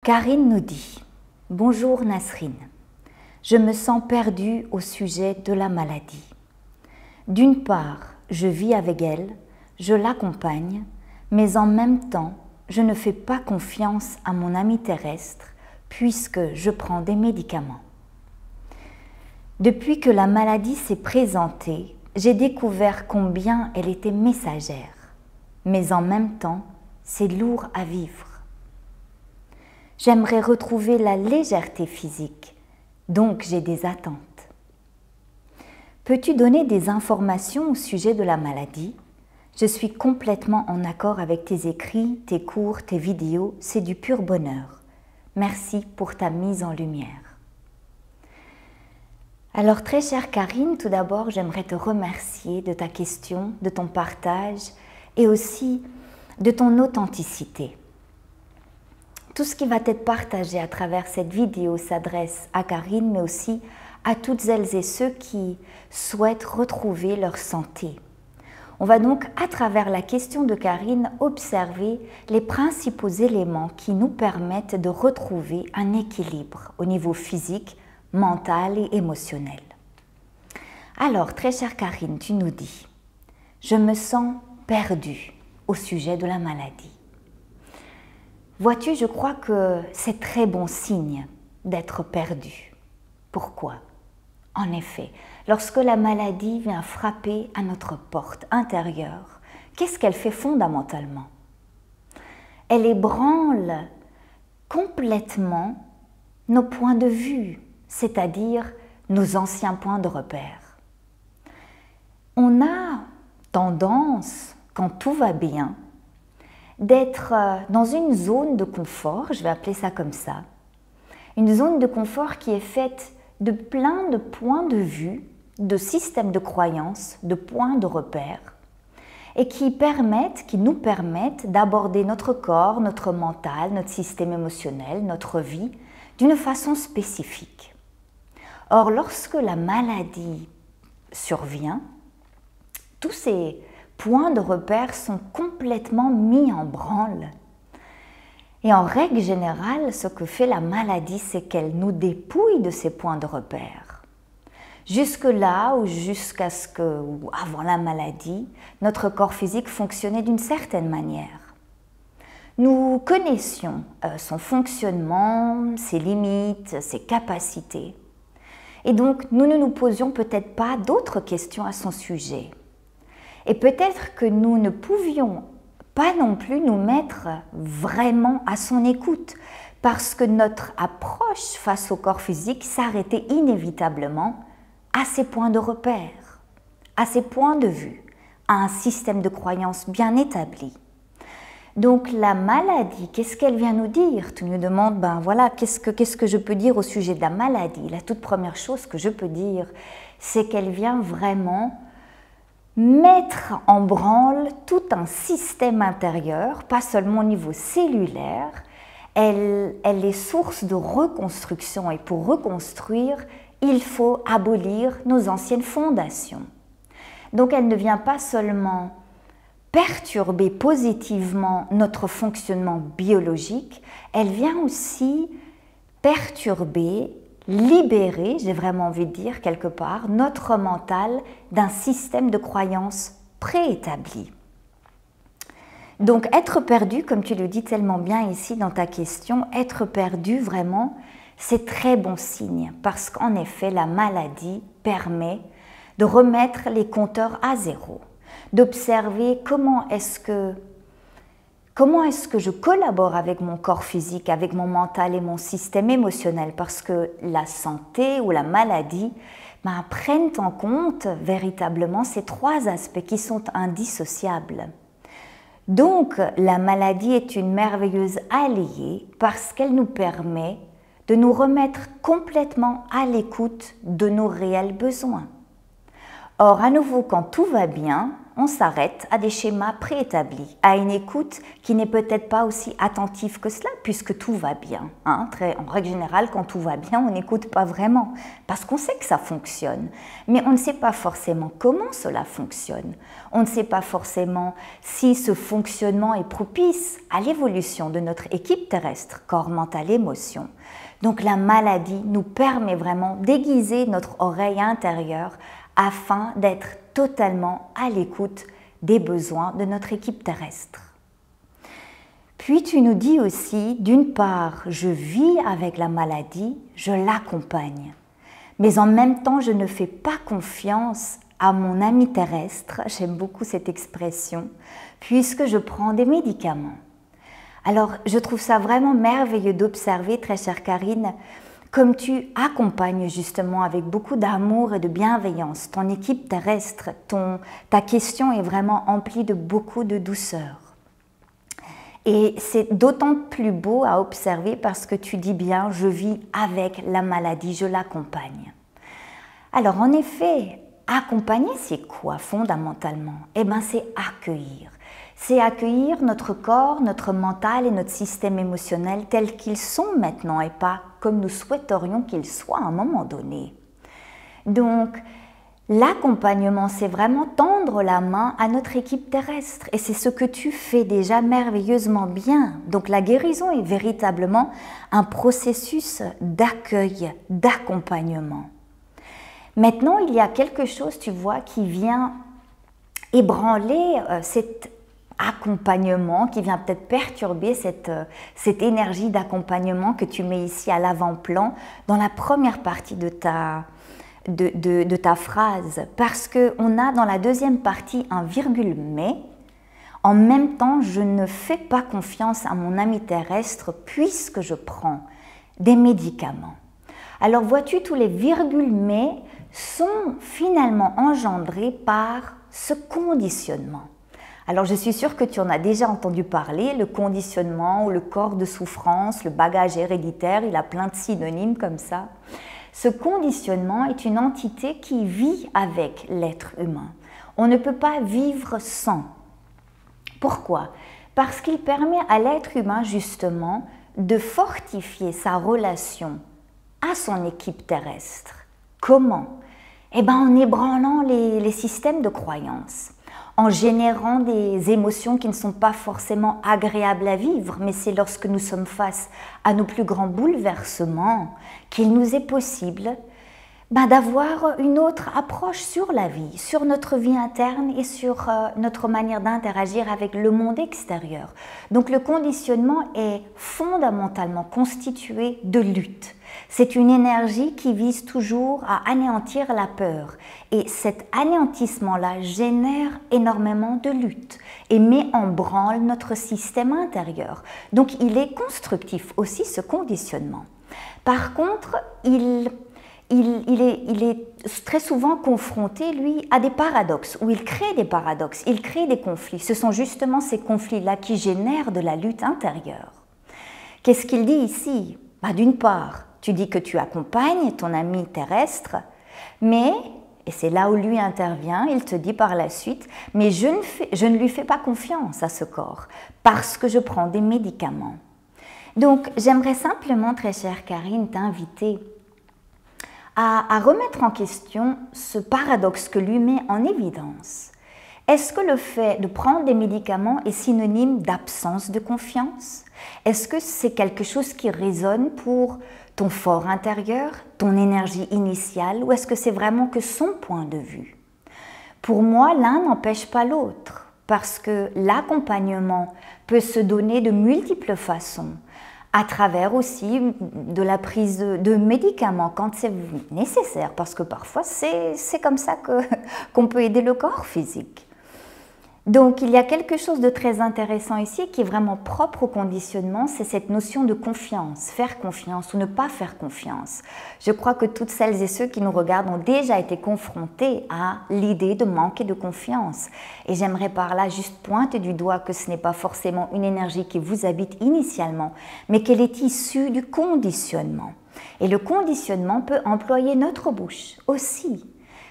Karine nous dit « Bonjour Nasrine, je me sens perdue au sujet de la maladie. D'une part, je vis avec elle, je l'accompagne, mais en même temps, je ne fais pas confiance à mon ami terrestre puisque je prends des médicaments. Depuis que la maladie s'est présentée, j'ai découvert combien elle était messagère, mais en même temps, c'est lourd à vivre. J'aimerais retrouver la légèreté physique, donc j'ai des attentes. Peux-tu donner des informations au sujet de la maladie? Je suis complètement en accord avec tes écrits, tes cours, tes vidéos, c'est du pur bonheur. Merci pour ta mise en lumière. Alors très chère Karine, tout d'abord j'aimerais te remercier de ta question, de ton partage et aussi de ton authenticité. Tout ce qui va être partagé à travers cette vidéo s'adresse à Karine, mais aussi à toutes celles et ceux qui souhaitent retrouver leur santé. On va donc, à travers la question de Karine, observer les principaux éléments qui nous permettent de retrouver un équilibre au niveau physique, mental et émotionnel. Alors, très chère Karine, tu nous dis « Je me sens perdue au sujet de la maladie ». Vois-tu, je crois que c'est très bon signe d'être perdu. Pourquoi? En effet, lorsque la maladie vient frapper à notre porte intérieure, qu'est-ce qu'elle fait fondamentalement? Elle ébranle complètement nos points de vue, c'est-à-dire nos anciens points de repère. On a tendance, quand tout va bien, d'être dans une zone de confort, je vais appeler ça comme ça, une zone de confort qui est faite de plein de points de vue, de systèmes de croyances, de points de repère, et qui nous permettent d'aborder notre corps, notre mental, notre système émotionnel, notre vie, d'une façon spécifique. Or, lorsque la maladie survient, tous ces points de repère sont complètement mis en branle. Et en règle générale, ce que fait la maladie, c'est qu'elle nous dépouille de ces points de repère. Jusque-là, ou jusqu'à ce que, ou avant la maladie, notre corps physique fonctionnait d'une certaine manière. Nous connaissions son fonctionnement, ses limites, ses capacités. Et donc, nous ne nous posions peut-être pas d'autres questions à son sujet. Et peut-être que nous ne pouvions pas non plus nous mettre vraiment à son écoute parce que notre approche face au corps physique s'arrêtait inévitablement à ses points de repère, à ses points de vue, à un système de croyances bien établi. Donc la maladie, qu'est-ce qu'elle vient nous dire? Tu nous demandes, ben voilà, qu'est-ce que je peux dire au sujet de la maladie? La toute première chose que je peux dire, c'est qu'elle vient vraiment mettre en branle tout un système intérieur, pas seulement au niveau cellulaire, elle est source de reconstruction et pour reconstruire, il faut abolir nos anciennes fondations. Donc elle ne vient pas seulement perturber positivement notre fonctionnement biologique, elle vient aussi perturber, libérer, j'ai vraiment envie de dire quelque part, notre mental d'un système de croyances préétabli. Donc être perdu, comme tu le dis tellement bien ici dans ta question, être perdu vraiment, c'est très bon signe parce qu'en effet la maladie permet de remettre les compteurs à zéro, d'observer comment est-ce que je collabore avec mon corps physique, avec mon mental et mon système émotionnel parce que la santé ou la maladie prennent en compte véritablement ces trois aspects qui sont indissociables. Donc la maladie est une merveilleuse alliée parce qu'elle nous permet de nous remettre complètement à l'écoute de nos réels besoins. Or, à nouveau, quand tout va bien, on s'arrête à des schémas préétablis, à une écoute qui n'est peut-être pas aussi attentive que cela, puisque tout va bien. En règle générale, quand tout va bien, on n'écoute pas vraiment, parce qu'on sait que ça fonctionne, mais on ne sait pas forcément comment cela fonctionne. On ne sait pas forcément si ce fonctionnement est propice à l'évolution de notre équipe terrestre, corps, mental, émotion. Donc la maladie nous permet vraiment d'aiguiser notre oreille intérieure afin d'être totalement à l'écoute des besoins de notre équipe terrestre. Puis tu nous dis aussi, d'une part, je vis avec la maladie, je l'accompagne, mais en même temps, je ne fais pas confiance à mon ami terrestre, j'aime beaucoup cette expression, puisque je prends des médicaments. Alors, je trouve ça vraiment merveilleux d'observer, très chère Karine, comme tu accompagnes justement avec beaucoup d'amour et de bienveillance ton équipe terrestre, ta question est vraiment emplie de beaucoup de douceur. Et c'est d'autant plus beau à observer parce que tu dis bien, je vis avec la maladie, je l'accompagne. Alors en effet, accompagner c'est quoi fondamentalement? Eh bien c'est accueillir. C'est accueillir notre corps, notre mental et notre système émotionnel tels qu'ils sont maintenant et pas comme nous souhaiterions qu'ils soient à un moment donné. Donc, l'accompagnement, c'est vraiment tendre la main à notre équipe terrestre et c'est ce que tu fais déjà merveilleusement bien. Donc, la guérison est véritablement un processus d'accueil, d'accompagnement. Maintenant, il y a quelque chose, tu vois, qui vient ébranler cet accompagnement, qui vient peut-être perturber cette énergie d'accompagnement que tu mets ici à l'avant-plan dans la première partie de ta phrase. Parce qu'on a dans la deuxième partie un virgule mais. En même temps, je ne fais pas confiance à mon ami terrestre puisque je prends des médicaments. Alors vois-tu, tous les virgules mais sont finalement engendrés par ce conditionnement. Alors je suis sûre que tu en as déjà entendu parler, le conditionnement ou le corps de souffrance, le bagage héréditaire, il a plein de synonymes comme ça. Ce conditionnement est une entité qui vit avec l'être humain. On ne peut pas vivre sans. Pourquoi? Parce qu'il permet à l'être humain justement de fortifier sa relation à son équipe terrestre. Comment? Eh bien en ébranlant les systèmes de croyances, en générant des émotions qui ne sont pas forcément agréables à vivre, mais c'est lorsque nous sommes face à nos plus grands bouleversements qu'il nous est possible d'avoir une autre approche sur la vie, sur notre vie interne et sur notre manière d'interagir avec le monde extérieur. Donc le conditionnement est fondamentalement constitué de lutte. C'est une énergie qui vise toujours à anéantir la peur. Et cet anéantissement-là génère énormément de lutte et met en branle notre système intérieur. Donc il est constructif aussi ce conditionnement. Par contre, il est très souvent confronté, lui, à des paradoxes, où il crée des paradoxes, il crée des conflits. Ce sont justement ces conflits-là qui génèrent de la lutte intérieure. Qu'est-ce qu'il dit ici? D'une part, tu dis que tu accompagnes ton ami terrestre, mais, et c'est là où lui intervient, il te dit par la suite, mais je ne lui fais pas confiance à ce corps, parce que je prends des médicaments. Donc, j'aimerais simplement, très chère Karine, t'inviter à remettre en question ce paradoxe que lui met en évidence. Est-ce que le fait de prendre des médicaments est synonyme d'absence de confiance? Est-ce que c'est quelque chose qui résonne pour ton fort intérieur, ton énergie initiale, ou est-ce que c'est vraiment que son point de vue? Pour moi, l'un n'empêche pas l'autre, parce que l'accompagnement peut se donner de multiples façons, à travers aussi de la prise de médicaments quand c'est nécessaire, parce que parfois c'est comme ça qu'on peut aider le corps physique. Donc il y a quelque chose de très intéressant ici qui est vraiment propre au conditionnement, c'est cette notion de confiance, faire confiance ou ne pas faire confiance. Je crois que toutes celles et ceux qui nous regardent ont déjà été confrontés à l'idée de manquer de confiance. Et j'aimerais par là juste pointer du doigt que ce n'est pas forcément une énergie qui vous habite initialement, mais qu'elle est issue du conditionnement. Et le conditionnement peut employer notre bouche aussi.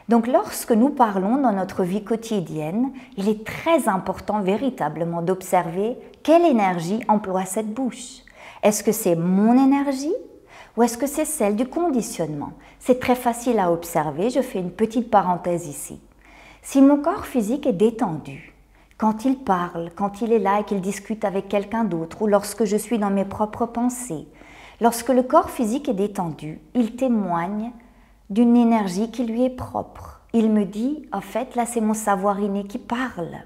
Donc lorsque nous parlons dans notre vie quotidienne, il est très important véritablement d'observer quelle énergie emploie cette bouche. Est-ce que c'est mon énergie ou est-ce que c'est celle du conditionnement? C'est très facile à observer, je fais une petite parenthèse ici. Si mon corps physique est détendu, quand il parle, quand il est là et qu'il discute avec quelqu'un d'autre, ou lorsque je suis dans mes propres pensées, lorsque le corps physique est détendu, il témoigne d'une énergie qui lui est propre. Il me dit, en fait, là c'est mon savoir inné qui parle.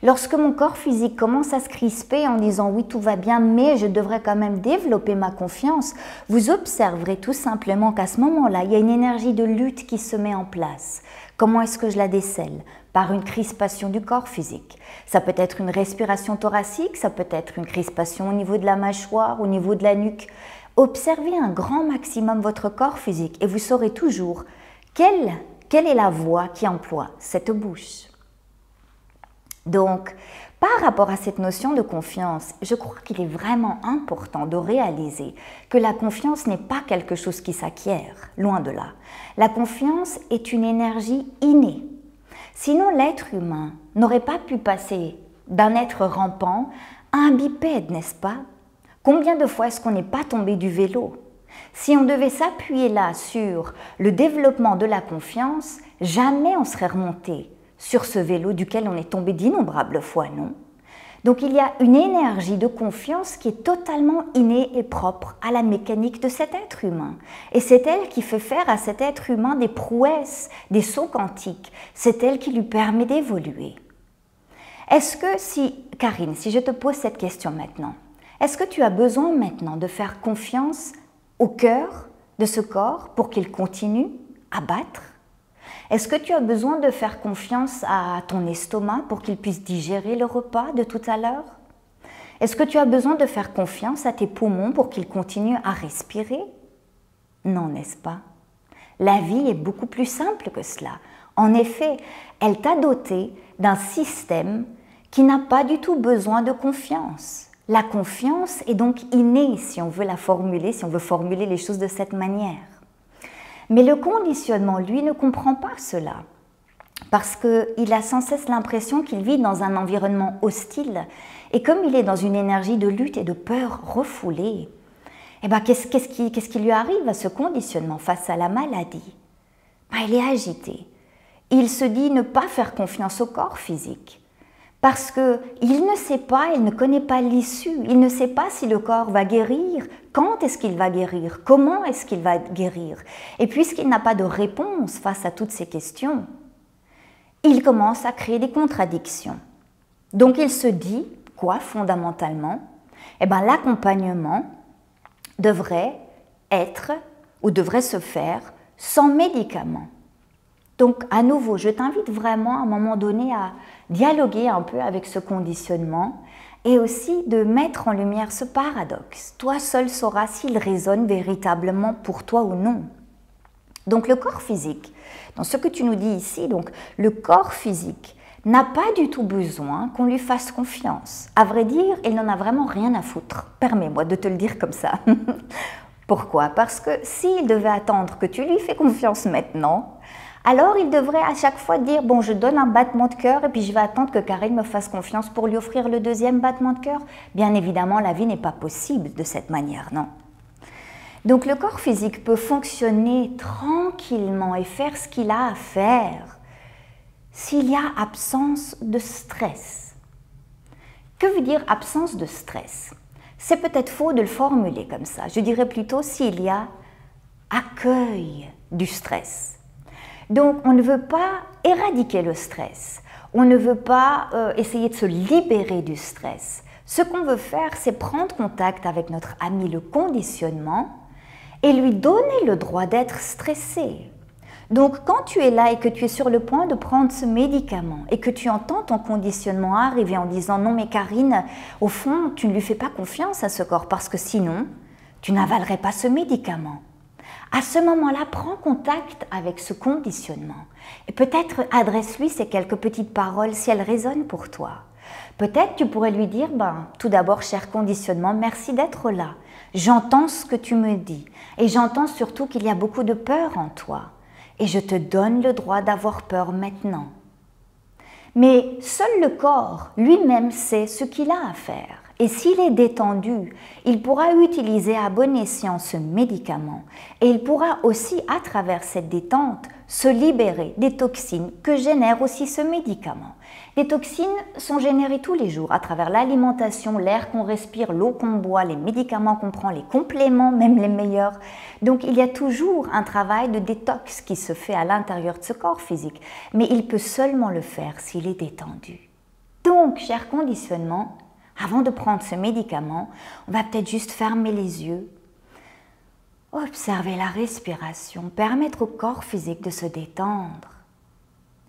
Lorsque mon corps physique commence à se crisper en disant oui tout va bien mais je devrais quand même développer ma confiance, vous observerez tout simplement qu'à ce moment-là, il y a une énergie de lutte qui se met en place. Comment est-ce que je la décèle? Par une crispation du corps physique. Ça peut être une respiration thoracique, ça peut être une crispation au niveau de la mâchoire, au niveau de la nuque. Observez un grand maximum votre corps physique et vous saurez toujours quelle est la voix qui emploie cette bouche. Donc, par rapport à cette notion de confiance, je crois qu'il est vraiment important de réaliser que la confiance n'est pas quelque chose qui s'acquiert, loin de là. La confiance est une énergie innée. Sinon, l'être humain n'aurait pas pu passer d'un être rampant à un bipède, n'est-ce pas? Combien de fois est-ce qu'on n'est pas tombé du vélo? Si on devait s'appuyer là sur le développement de la confiance, jamais on serait remonté sur ce vélo duquel on est tombé d'innombrables fois, non? Donc il y a une énergie de confiance qui est totalement innée et propre à la mécanique de cet être humain. Et c'est elle qui fait faire à cet être humain des prouesses, des sauts quantiques. C'est elle qui lui permet d'évoluer. Est-ce que Karine, si je te pose cette question maintenant, est-ce que tu as besoin maintenant de faire confiance au cœur de ce corps pour qu'il continue à battre? Est-ce que tu as besoin de faire confiance à ton estomac pour qu'il puisse digérer le repas de tout à l'heure? Est-ce que tu as besoin de faire confiance à tes poumons pour qu'ils continuent à respirer? Non, n'est-ce pas? La vie est beaucoup plus simple que cela. En effet, elle t'a doté d'un système qui n'a pas du tout besoin de confiance. La confiance est donc innée, si on veut la formuler, si on veut formuler les choses de cette manière. Mais le conditionnement, lui, ne comprend pas cela, parce qu'il a sans cesse l'impression qu'il vit dans un environnement hostile, et comme il est dans une énergie de lutte et de peur refoulée, eh ben, qu'est-ce qui lui arrive à ce conditionnement face à la maladie? Ben, il est agité. Il se dit ne pas faire confiance au corps physique. Parce qu'il ne sait pas, il ne connaît pas l'issue, il ne sait pas si le corps va guérir, quand est-ce qu'il va guérir, comment est-ce qu'il va guérir. Et puisqu'il n'a pas de réponse face à toutes ces questions, il commence à créer des contradictions. Donc il se dit, quoi fondamentalement? Eh bien l'accompagnement devrait être ou devrait se faire sans médicaments. Donc, à nouveau, je t'invite vraiment à un moment donné à dialoguer un peu avec ce conditionnement et aussi de mettre en lumière ce paradoxe. Toi seul sauras s'il résonne véritablement pour toi ou non. Donc, le corps physique, dans ce que tu nous dis ici, donc, le corps physique n'a pas du tout besoin qu'on lui fasse confiance. À vrai dire, il n'en a vraiment rien à foutre. Permets-moi de te le dire comme ça. Pourquoi? Parce que s'il devait attendre que tu lui fais confiance maintenant, alors il devrait à chaque fois dire « bon, je donne un battement de cœur et puis je vais attendre que Karine me fasse confiance pour lui offrir le deuxième battement de cœur ». Bien évidemment, la vie n'est pas possible de cette manière, non. Donc le corps physique peut fonctionner tranquillement et faire ce qu'il a à faire s'il y a absence de stress. Que veut dire absence de stress? C'est peut-être faux de le formuler comme ça. Je dirais plutôt s'il y a accueil du stress. Donc, on ne veut pas éradiquer le stress, on ne veut pas essayer de se libérer du stress. Ce qu'on veut faire, c'est prendre contact avec notre ami le conditionnement et lui donner le droit d'être stressé. Donc, quand tu es là et que tu es sur le point de prendre ce médicament et que tu entends ton conditionnement arriver en disant « non mais Karine, au fond, tu ne lui fais pas confiance à ce corps parce que sinon, tu n'avalerais pas ce médicament ». À ce moment-là, prends contact avec ce conditionnement et peut-être adresse-lui ces quelques petites paroles si elles résonnent pour toi. Peut-être tu pourrais lui dire « tout d'abord, cher conditionnement, merci d'être là. J'entends ce que tu me dis et j'entends surtout qu'il y a beaucoup de peur en toi. et je te donne le droit d'avoir peur maintenant. Mais seul le corps lui-même sait ce qu'il a à faire. Et s'il est détendu, il pourra utiliser à bon escient ce médicament et il pourra aussi, à travers cette détente, se libérer des toxines que génère aussi ce médicament. Les toxines sont générées tous les jours à travers l'alimentation, l'air qu'on respire, l'eau qu'on boit, les médicaments qu'on prend, les compléments, même les meilleurs. Donc il y a toujours un travail de détox qui se fait à l'intérieur de ce corps physique, mais il peut seulement le faire s'il est détendu. Donc, cher conditionnement, avant de prendre ce médicament, on va peut-être juste fermer les yeux, observer la respiration, permettre au corps physique de se détendre.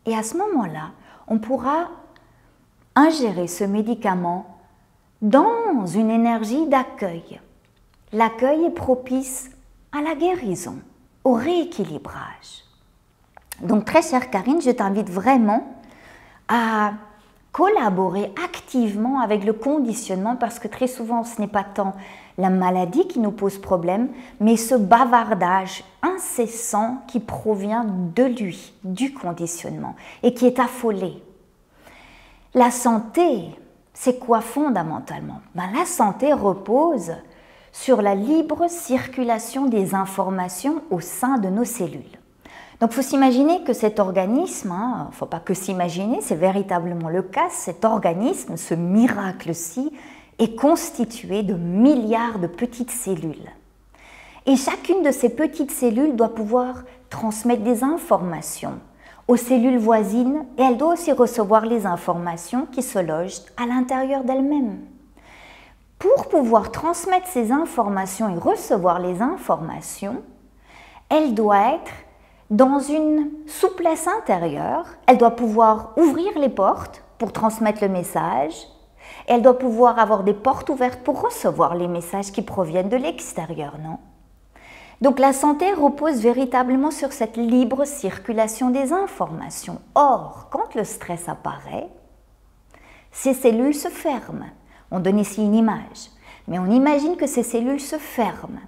Et à ce moment-là, on pourra ingérer ce médicament dans une énergie d'accueil. L'accueil est propice à la guérison, au rééquilibrage. Donc, très chère Karine, je t'invite vraiment à collaborer activement avec le conditionnement parce que très souvent ce n'est pas tant la maladie qui nous pose problème, mais ce bavardage incessant qui provient de lui, du conditionnement et qui est affolé. La santé, c'est quoi fondamentalement? La santé repose sur la libre circulation des informations au sein de nos cellules. Donc, il faut s'imaginer que cet organisme, il ne faut pas que s'imaginer, c'est véritablement le cas, cet organisme, ce miracle-ci, est constitué de milliards de petites cellules. Et chacune de ces petites cellules doit pouvoir transmettre des informations aux cellules voisines et elle doit aussi recevoir les informations qui se logent à l'intérieur d'elle-même. Pour pouvoir transmettre ces informations et recevoir les informations, elle doit être dans une souplesse intérieure, elle doit pouvoir ouvrir les portes pour transmettre le message, et elle doit pouvoir avoir des portes ouvertes pour recevoir les messages qui proviennent de l'extérieur, non? Donc la santé repose véritablement sur cette libre circulation des informations. Or, quand le stress apparaît, ces cellules se ferment. On donne ici une image, mais on imagine que ces cellules se ferment.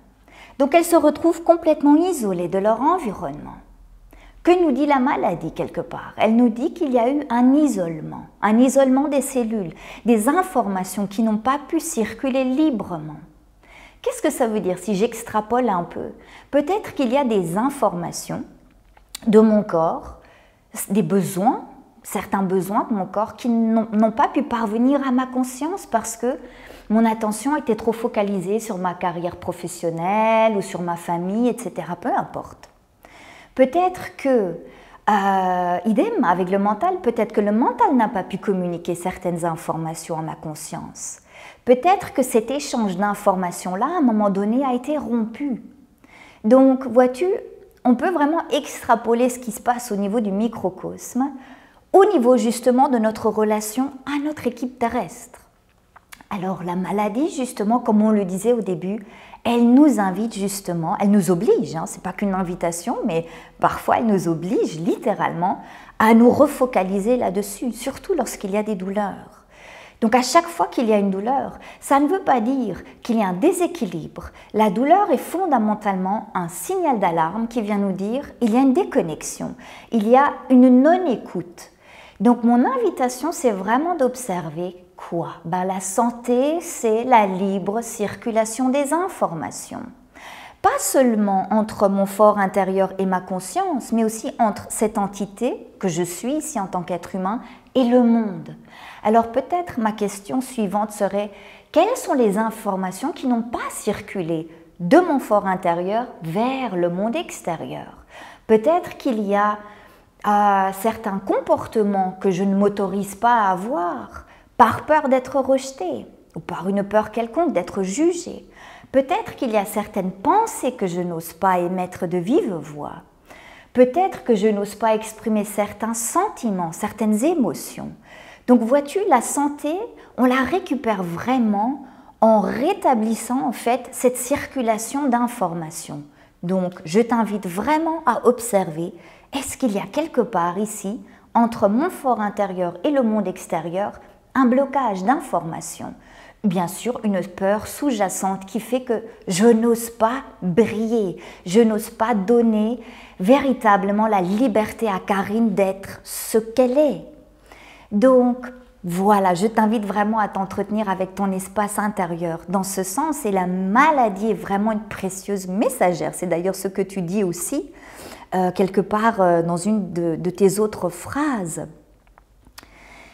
Donc elles se retrouvent complètement isolées de leur environnement. Que nous dit la maladie quelque part? Elle nous dit qu'il y a eu un isolement des cellules, des informations qui n'ont pas pu circuler librement. Qu'est-ce que ça veut dire si j'extrapole un peu? Peut-être qu'il y a des informations de mon corps, des besoins, certains besoins de mon corps qui n'ont pas pu parvenir à ma conscience parce que mon attention était trop focalisée sur ma carrière professionnelle ou sur ma famille, etc. Peu importe. Peut-être que, idem avec le mental, peut-être que le mental n'a pas pu communiquer certaines informations à ma conscience. Peut-être que cet échange d'informations-là, à un moment donné, a été rompu. Donc, vois-tu, on peut vraiment extrapoler ce qui se passe au niveau du microcosme, au niveau justement de notre relation à notre équipe terrestre. Alors, la maladie, justement, comme on le disait au début, elle nous invite justement, elle nous oblige, ce n'est pas qu'une invitation, mais parfois elle nous oblige littéralement à nous refocaliser là-dessus, surtout lorsqu'il y a des douleurs. Donc à chaque fois qu'il y a une douleur, ça ne veut pas dire qu'il y a un déséquilibre. La douleur est fondamentalement un signal d'alarme qui vient nous dire qu'il y a une déconnexion, il y a une non-écoute. Donc mon invitation, c'est vraiment d'observer quoi? La santé, c'est la libre circulation des informations. Pas seulement entre mon fort intérieur et ma conscience, mais aussi entre cette entité que je suis ici en tant qu'être humain et le monde. Alors peut-être ma question suivante serait, quelles sont les informations qui n'ont pas circulé de mon fort intérieur vers le monde extérieur? Peut-être qu'il y a certains comportements que je ne m'autorise pas à avoir, par peur d'être rejeté ou par une peur quelconque d'être jugé. Peut-être qu'il y a certaines pensées que je n'ose pas émettre de vive voix. Peut-être que je n'ose pas exprimer certains sentiments, certaines émotions. Donc vois-tu, la santé, on la récupère vraiment en rétablissant en fait cette circulation d'informations. Donc je t'invite vraiment à observer, est-ce qu'il y a quelque part ici, entre mon fort intérieur et le monde extérieur, un blocage d'informations, bien sûr une peur sous-jacente qui fait que je n'ose pas briller, je n'ose pas donner véritablement la liberté à Karine d'être ce qu'elle est. Donc voilà, je t'invite vraiment à t'entretenir avec ton espace intérieur dans ce sens, et la maladie est vraiment une précieuse messagère. C'est d'ailleurs ce que tu dis aussi quelque part dans une de tes autres phrases.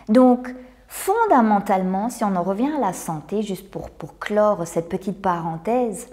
Donc, fondamentalement, si on en revient à la santé, juste pour clore cette petite parenthèse,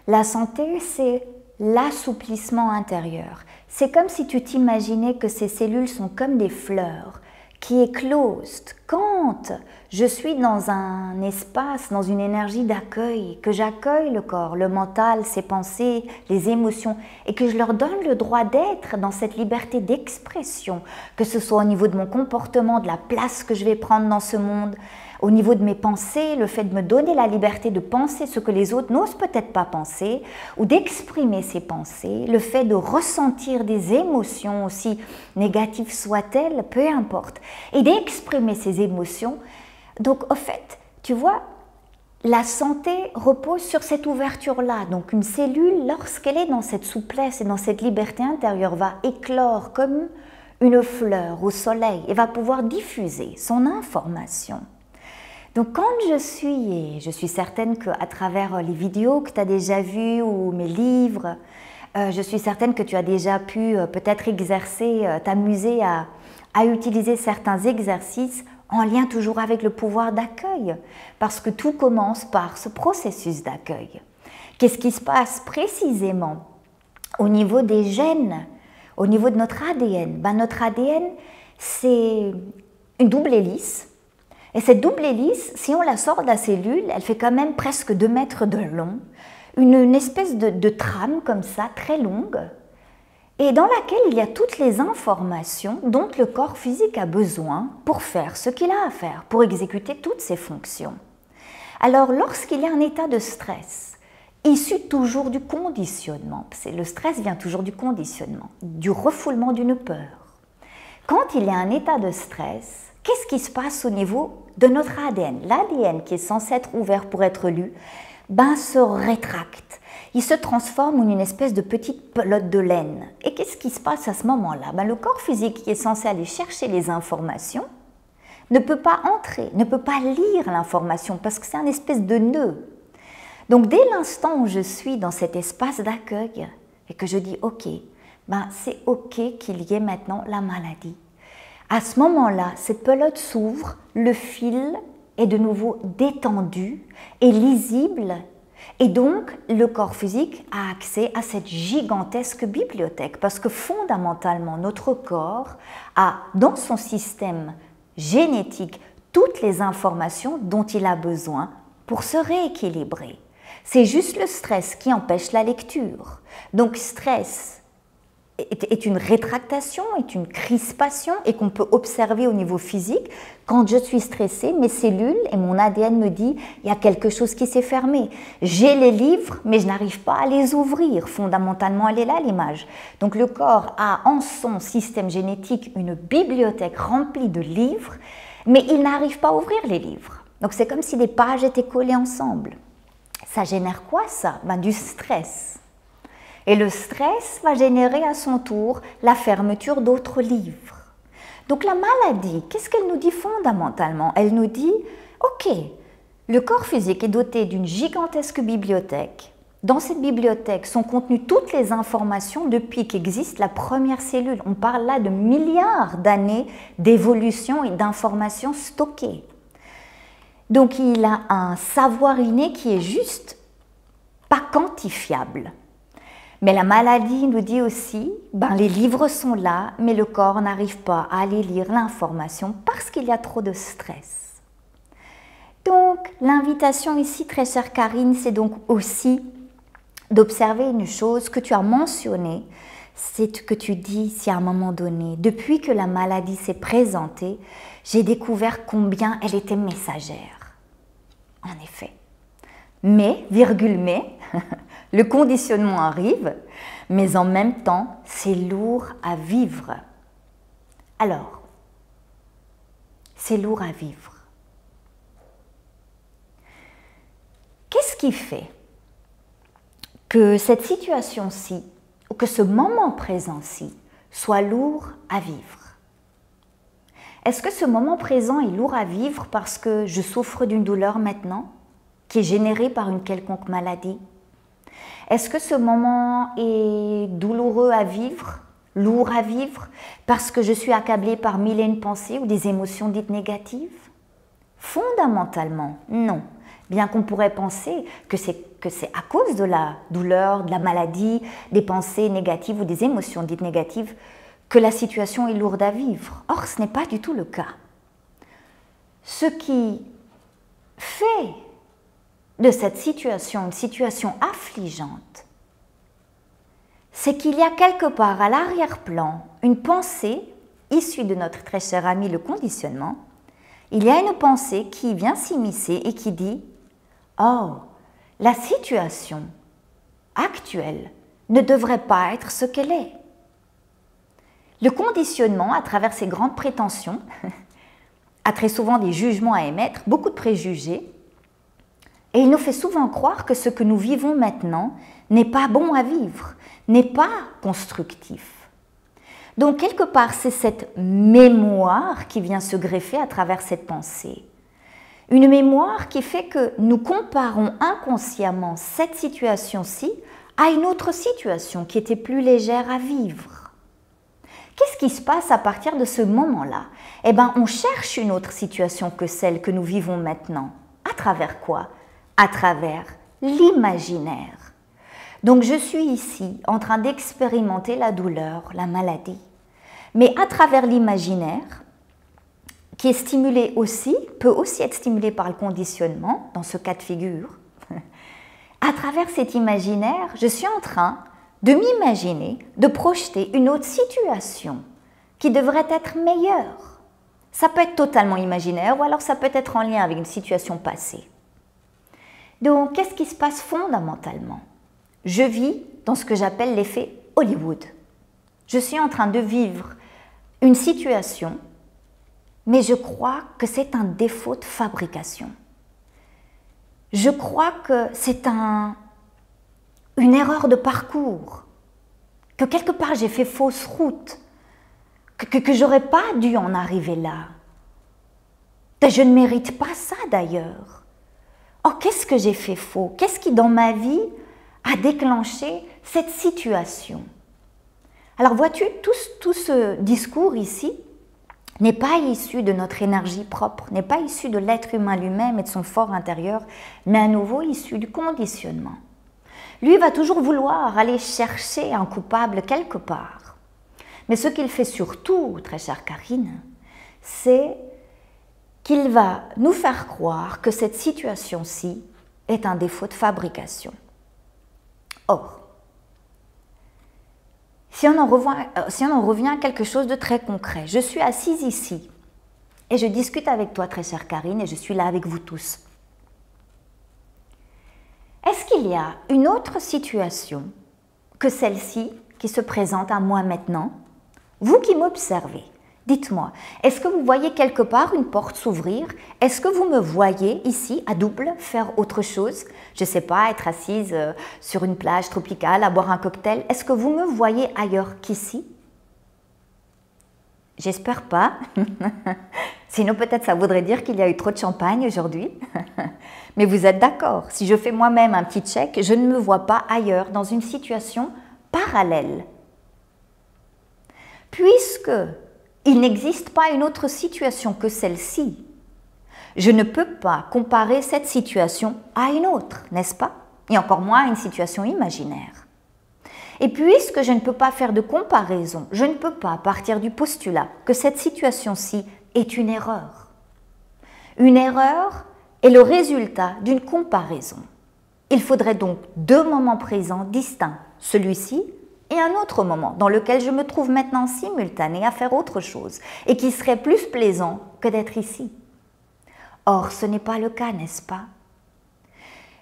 la santé, c'est l'assouplissement intérieur. C'est comme si tu t'imaginais que ces cellules sont comme des fleurs qui éclosent. Quand je suis dans un espace, dans une énergie d'accueil, que j'accueille le corps, le mental, ses pensées, les émotions, et que je leur donne le droit d'être dans cette liberté d'expression, que ce soit au niveau de mon comportement, de la place que je vais prendre dans ce monde, au niveau de mes pensées, le fait de me donner la liberté de penser ce que les autres n'osent peut-être pas penser, ou d'exprimer ses pensées, le fait de ressentir des émotions aussi négatives soient-elles, peu importe, et d'exprimer ces émotions. Donc, au fait, tu vois, la santé repose sur cette ouverture-là. Donc, une cellule, lorsqu'elle est dans cette souplesse et dans cette liberté intérieure, va éclore comme une fleur au soleil et va pouvoir diffuser son information. Donc, quand je suis certaine qu'à travers les vidéos que tu as déjà vues ou mes livres, je suis certaine que tu as déjà pu peut-être exercer, t'amuser à utiliser certains exercices en lien toujours avec le pouvoir d'accueil, parce que tout commence par ce processus d'accueil. Qu'est-ce qui se passe précisément au niveau des gènes, au niveau de notre ADN? Notre ADN, c'est une double hélice. Et cette double hélice, si on la sort de la cellule, elle fait quand même presque 2 mètres de long, une espèce de trame comme ça, très longue, et dans laquelle il y a toutes les informations dont le corps physique a besoin pour faire ce qu'il a à faire, pour exécuter toutes ses fonctions. Alors, lorsqu'il y a un état de stress, issu toujours du conditionnement, le stress vient toujours du conditionnement, du refoulement d'une peur. Quand il y a un état de stress, qu'est-ce qui se passe au niveau de notre ADN? L'ADN qui est censé être ouvert pour être lu, se rétracte. Il se transforme en une espèce de petite pelote de laine. Et qu'est-ce qui se passe à ce moment-là? Le corps physique qui est censé aller chercher les informations ne peut pas entrer, ne peut pas lire l'information parce que c'est un espèce de nœud. Donc dès l'instant où je suis dans cet espace d'accueil et que je dis « ok », c'est ok qu'il y ait maintenant la maladie. À ce moment-là, cette pelote s'ouvre, le fil est de nouveau détendu et lisible, et donc le corps physique a accès à cette gigantesque bibliothèque, parce que fondamentalement notre corps a dans son système génétique toutes les informations dont il a besoin pour se rééquilibrer. C'est juste le stress qui empêche la lecture. Donc stress est une rétractation, est une crispation et qu'on peut observer au niveau physique. Quand je suis stressée, mes cellules et mon ADN me dit il y a quelque chose qui s'est fermé. J'ai les livres, mais je n'arrive pas à les ouvrir. Fondamentalement, elle est là l'image. Donc le corps a en son système génétique une bibliothèque remplie de livres, mais il n'arrive pas à ouvrir les livres. Donc c'est comme si les pages étaient collées ensemble. Ça génère quoi ça? Du stress. Et le stress va générer à son tour la fermeture d'autres livres. Donc la maladie, qu'est-ce qu'elle nous dit fondamentalement? Elle nous dit, ok, le corps physique est doté d'une gigantesque bibliothèque. Dans cette bibliothèque sont contenues toutes les informations depuis qu'existe la première cellule. On parle là de milliards d'années d'évolution et d'informations stockées. Donc il a un savoir inné qui est juste pas quantifiable. Mais la maladie nous dit aussi, les livres sont là, mais le corps n'arrive pas à aller lire l'information parce qu'il y a trop de stress. Donc, l'invitation ici, très chère Karine, c'est donc aussi d'observer une chose que tu as mentionnée, c'est que tu dis, si à un moment donné, depuis que la maladie s'est présentée, j'ai découvert combien elle était messagère. En effet. Mais, le conditionnement arrive, mais en même temps, c'est lourd à vivre. Alors, c'est lourd à vivre. qui fait que cette situation-ci, ou que ce moment présent-ci, soit lourd à vivre? Est-ce que ce moment présent est lourd à vivre parce que je souffre d'une douleur maintenant, qui est générée par une quelconque maladie? Est-ce que ce moment est douloureux à vivre, lourd à vivre, parce que je suis accablée par mille et une pensées ou des émotions dites négatives? Fondamentalement, non. Bien qu'on pourrait penser que c'est à cause de la douleur, de la maladie, des pensées négatives ou des émotions dites négatives que la situation est lourde à vivre. Or, ce n'est pas du tout le cas. Ce qui fait de cette situation une situation affligeante, c'est qu'il y a quelque part à l'arrière-plan une pensée issue de notre très cher ami le conditionnement. Il y a une pensée qui vient s'immiscer et qui dit « Oh, la situation actuelle ne devrait pas être ce qu'elle est. » Le conditionnement, à travers ses grandes prétentions, a très souvent des jugements à émettre, beaucoup de préjugés, et il nous fait souvent croire que ce que nous vivons maintenant n'est pas bon à vivre, n'est pas constructif. Donc, quelque part, c'est cette mémoire qui vient se greffer à travers cette pensée. Une mémoire qui fait que nous comparons inconsciemment cette situation-ci à une autre situation qui était plus légère à vivre. Qu'est-ce qui se passe à partir de ce moment-là? Eh bien, on cherche une autre situation que celle que nous vivons maintenant. À travers quoi? À travers l'imaginaire. Donc, je suis ici en train d'expérimenter la douleur, la maladie. Mais à travers l'imaginaire, qui est stimulé aussi, peut aussi être stimulé par le conditionnement, dans ce cas de figure, à travers cet imaginaire, je suis en train de m'imaginer, de projeter une autre situation qui devrait être meilleure. Ça peut être totalement imaginaire ou alors ça peut être en lien avec une situation passée. Donc, qu'est-ce qui se passe fondamentalement? Je vis dans ce que j'appelle l'effet Hollywood. Je suis en train de vivre une situation, mais je crois que c'est un défaut de fabrication. Je crois que c'est une erreur de parcours, que quelque part j'ai fait fausse route, que je n'aurais pas dû en arriver là. Je ne mérite pas ça d'ailleurs. Oh, qu'est-ce que j'ai fait faux? Qu'est-ce qui dans ma vie a déclenché cette situation? Alors vois-tu, tout ce discours ici n'est pas issu de notre énergie propre, n'est pas issu de l'être humain lui-même et de son fort intérieur, mais à nouveau issu du conditionnement. Lui va toujours vouloir aller chercher un coupable quelque part. Mais ce qu'il fait surtout, très chère Karine, c'est qu'il va nous faire croire que cette situation-ci est un défaut de fabrication. Or, si on en revient à quelque chose de très concret, je suis assise ici et je discute avec toi, très chère Karine, et je suis là avec vous tous. Est-ce qu'il y a une autre situation que celle-ci qui se présente à moi maintenant? Vous qui m'observez, dites-moi, est-ce que vous voyez quelque part une porte s'ouvrir? Est-ce que vous me voyez ici, à double, faire autre chose? Je ne sais pas, être assise sur une plage tropicale, à boire un cocktail. Est-ce que vous me voyez ailleurs qu'ici? J'espère pas. Sinon, peut-être ça voudrait dire qu'il y a eu trop de champagne aujourd'hui. Mais vous êtes d'accord, si je fais moi-même un petit check, je ne me vois pas ailleurs, dans une situation parallèle. Puisque il n'existe pas une autre situation que celle-ci, je ne peux pas comparer cette situation à une autre, n'est-ce pas? Et encore moins à une situation imaginaire. Et puisque je ne peux pas faire de comparaison, je ne peux pas partir du postulat que cette situation-ci est une erreur. Une erreur est le résultat d'une comparaison. Il faudrait donc deux moments présents distincts, celui-ci et un autre moment dans lequel je me trouve maintenant simultanée à faire autre chose et qui serait plus plaisant que d'être ici. Or, ce n'est pas le cas, n'est-ce pas?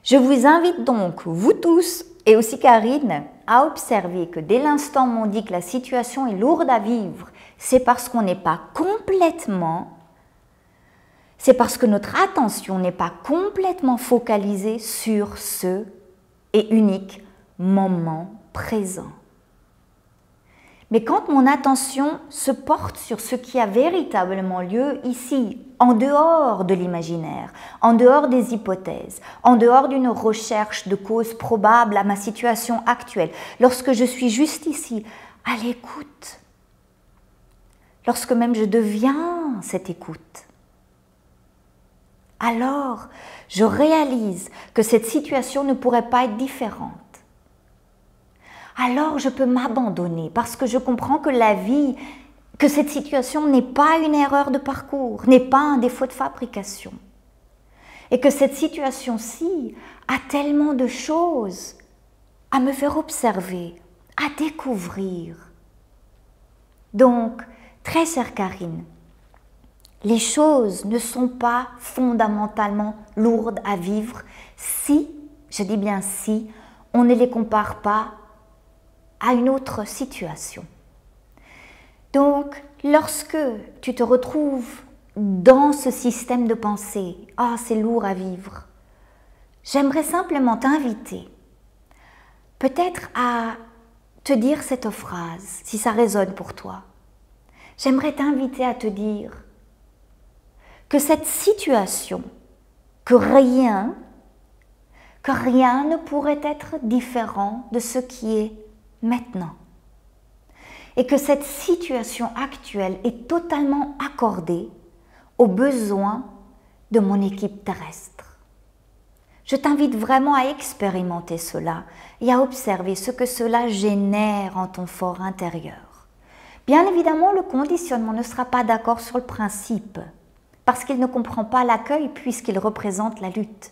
Je vous invite donc, vous tous, et aussi Karine, à observer que dès l'instant où on dit que la situation est lourde à vivre, c'est parce qu'on n'est pas complètement c'est parce que notre attention n'est pas complètement focalisée sur ce et unique moment présent. Mais quand mon attention se porte sur ce qui a véritablement lieu ici, en dehors de l'imaginaire, en dehors des hypothèses, en dehors d'une recherche de causes probables à ma situation actuelle, lorsque je suis juste ici, à l'écoute, lorsque même je deviens cette écoute, alors je réalise que cette situation ne pourrait pas être différente. Alors je peux m'abandonner parce que je comprends que la vie, que cette situation n'est pas une erreur de parcours, n'est pas un défaut de fabrication. Et que cette situation-ci a tellement de choses à me faire observer, à découvrir. Donc, très chère Karine, les choses ne sont pas fondamentalement lourdes à vivre si, je dis bien si, on ne les compare pas à une autre situation. Donc, lorsque tu te retrouves dans ce système de pensée, « Ah, c'est lourd à vivre », j'aimerais simplement t'inviter peut-être à te dire cette phrase, si ça résonne pour toi. J'aimerais t'inviter à te dire que cette situation, que rien ne pourrait être différent de ce qui est maintenant. Et que cette situation actuelle est totalement accordée aux besoins de mon équipe terrestre. Je t'invite vraiment à expérimenter cela et à observer ce que cela génère en ton fort intérieur. Bien évidemment, le conditionnement ne sera pas d'accord sur le principe, parce qu'il ne comprend pas l'accueil puisqu'il représente la lutte.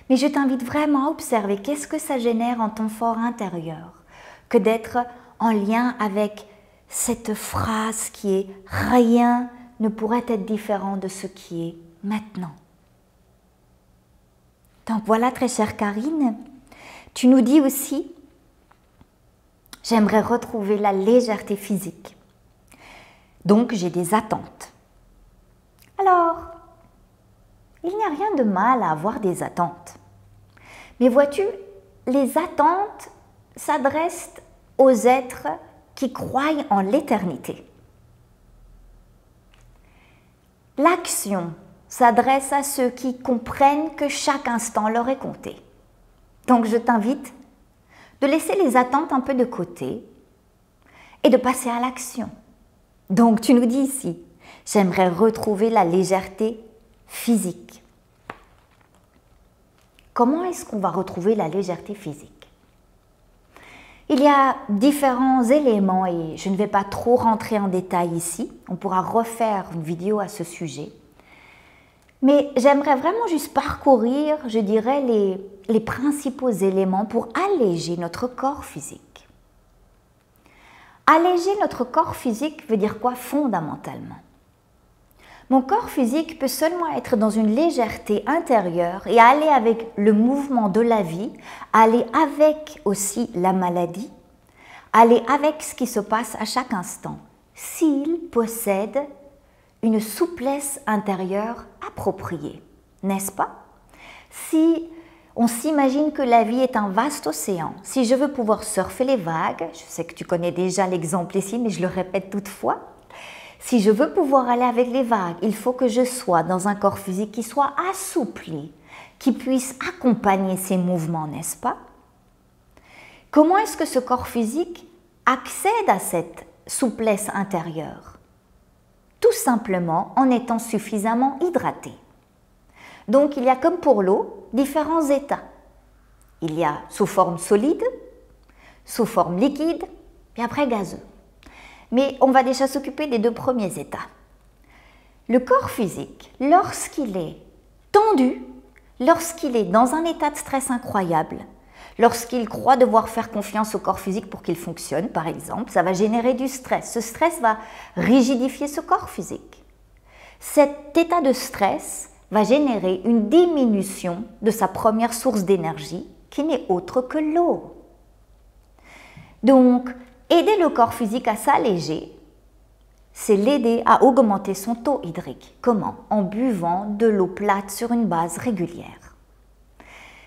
Mais je t'invite vraiment à observer qu'est-ce que ça génère en ton fort intérieur, que d'être en lien avec cette phrase qui est « rien ne pourrait être différent de ce qui est maintenant ». Donc voilà, très chère Karine, tu nous dis aussi « j'aimerais retrouver la légèreté physique ». Donc j'ai des attentes. Alors, il n'y a rien de mal à avoir des attentes. Mais vois-tu, les attentes s'adressent aux êtres qui croient en l'éternité. L'action s'adresse à ceux qui comprennent que chaque instant leur est compté. Donc je t'invite de laisser les attentes un peu de côté et de passer à l'action. Donc tu nous dis ici, j'aimerais retrouver la légèreté physique. Comment est-ce qu'on va retrouver la légèreté physique? Il y a différents éléments et je ne vais pas trop rentrer en détail ici. On pourra refaire une vidéo à ce sujet. Mais j'aimerais vraiment juste parcourir, je dirais, les principaux éléments pour alléger notre corps physique. Alléger notre corps physique veut dire quoi fondamentalement? Mon corps physique peut seulement être dans une légèreté intérieure et aller avec le mouvement de la vie, aller avec aussi la maladie, aller avec ce qui se passe à chaque instant, s'il possède une souplesse intérieure appropriée, n'est-ce pas? Si on s'imagine que la vie est un vaste océan, si je veux pouvoir surfer les vagues, je sais que tu connais déjà l'exemple ici, mais je le répète toutefois, si je veux pouvoir aller avec les vagues, il faut que je sois dans un corps physique qui soit assoupli, qui puisse accompagner ces mouvements, n'est-ce pas? Comment est-ce que ce corps physique accède à cette souplesse intérieure? Tout simplement en étant suffisamment hydraté. Donc il y a comme pour l'eau, différents états. Il y a sous forme solide, sous forme liquide, et après gazeux. Mais on va déjà s'occuper des deux premiers états. Le corps physique, lorsqu'il est tendu, lorsqu'il est dans un état de stress incroyable, lorsqu'il croit devoir faire confiance au corps physique pour qu'il fonctionne, par exemple, ça va générer du stress. Ce stress va rigidifier ce corps physique. Cet état de stress va générer une diminution de sa première source d'énergie, qui n'est autre que l'eau. Donc, aider le corps physique à s'alléger c'est l'aider à augmenter son taux hydrique. Comment? En buvant de l'eau plate sur une base régulière.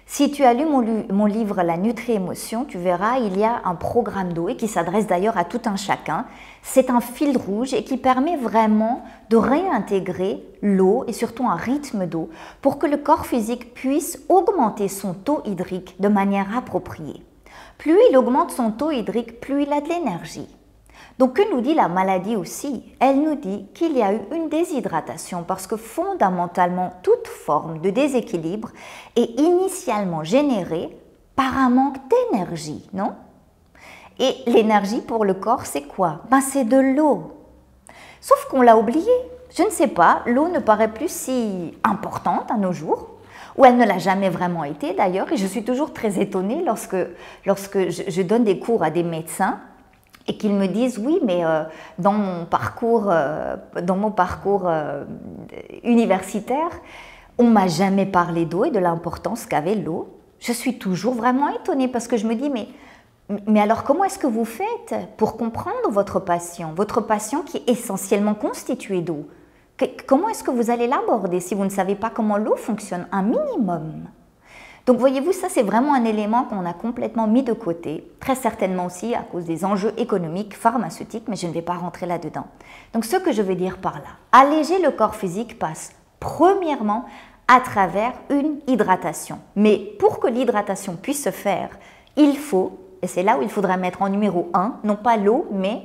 Si tu as lu mon livre La Nutri-Émotion, tu verras, il y a un programme d'eau et qui s'adresse d'ailleurs à tout un chacun. C'est un fil rouge et qui permet vraiment de réintégrer l'eau et surtout un rythme d'eau pour que le corps physique puisse augmenter son taux hydrique de manière appropriée. Plus il augmente son taux hydrique, plus il a de l'énergie. Donc, que nous dit la maladie aussi? Elle nous dit qu'il y a eu une déshydratation parce que fondamentalement, toute forme de déséquilibre est initialement générée par un manque d'énergie, non? Et l'énergie pour le corps, c'est quoi? Ben, c'est de l'eau. Sauf qu'on l'a oublié. Je ne sais pas, l'eau ne paraît plus si importante à nos jours, ou elle ne l'a jamais vraiment été d'ailleurs, et je suis toujours très étonnée lorsque je donne des cours à des médecins, et qu'ils me disent oui, mais dans mon parcours universitaire, on m'a jamais parlé d'eau et de l'importance qu'avait l'eau. Je suis toujours vraiment étonnée parce que je me dis mais alors comment est-ce que vous faites pour comprendre votre patient qui est essentiellement constitué d'eau? Comment est-ce que vous allez l'aborder si vous ne savez pas comment l'eau fonctionne? Un minimum. Donc voyez-vous, ça c'est vraiment un élément qu'on a complètement mis de côté, très certainement aussi à cause des enjeux économiques, pharmaceutiques, mais je ne vais pas rentrer là-dedans. Donc ce que je veux dire par là, alléger le corps physique passe premièrement à travers une hydratation. Mais pour que l'hydratation puisse se faire, il faut, et c'est là où il faudra mettre en numéro 1, non pas l'eau, mais